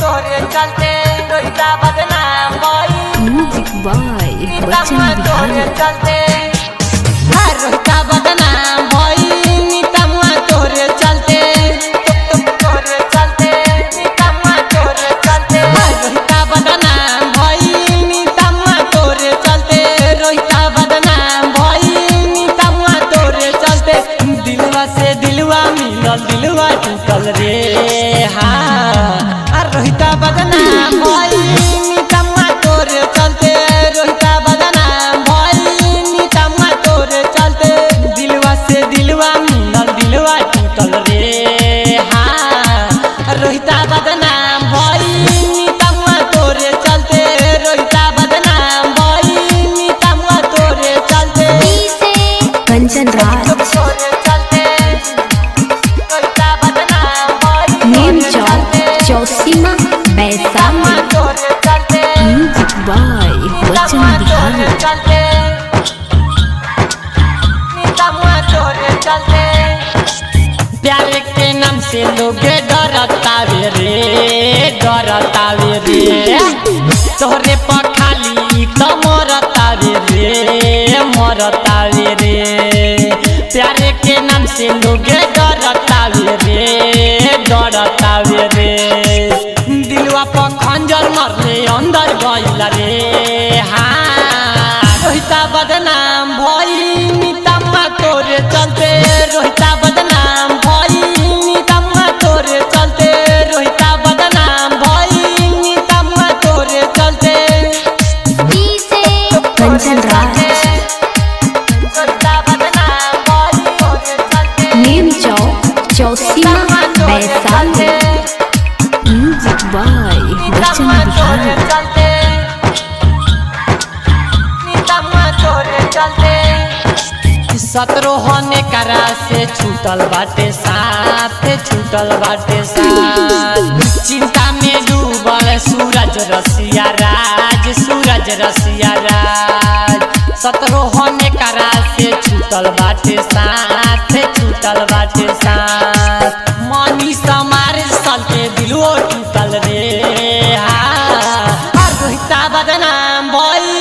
तोरे चलते रोहिता बदनाम भई म्यूजिक बाय बच्चन तोरे चलते रोहिता बदनाम भई नीतमुआ तोरे चलते तोरे चलते नीतमुआ तोरे चलते रोहिता बदनाम भई नीतमुआ तोरे चलते रोहिता बदनाम भई नीतमुआ तोरे चलते दिलवा से दिलवा मिलल दिलवा टूटल रे हाँ रोहिता बदनाम भई नीतमुआ तोरे चलते रोहिता बदनाम भई नीतमुआ तोरे चलते दिलवा से दिलवा मिलल दिलवा टूटल रे हाँ रोहिता बदनाम भई नीतमुआ तोरे चलते रोहिता बदनाम भई नीतमुआ तोरे चलते कंचन राज तोरे चलते रोहिता बदनाम भई नीम चौक चौसीमा बैसाखी तोरे चलते म्यूजिक बाय बच्चन बिहारी चलते नीतमुआ तोरे चलते प्यार के नाम से लोग डरतावे रे तोहरे पर खाली तो मरतावे रे प्यार के नाम से लोग डरतावे रे दिलवा पर खंजर मरले अंदर गइला रे हाँ रोहिता बदनाम भई नीतमुआ तोरे चलते रोहिता बदनाम भई नीतमुआ तोरे चलते रोहिता बदनाम भई नीतमुआ तोरे चलते कंचन राज रोहिता बदनाम भई तोरे चलते नीम चौक चौसीमा बैसाखी म्यूजिक बाय बच्चन बिहारी चलते नीतमुआ तोरे चलते सतरो होने करा से छूटल बाटे साथ चिंता में डूबल सूरज रसिया राज सतरो होने करा से छूटल बाटे साथ मनी समार सल के दिलो टूटल रे हाँ रोहिता बदनाम भई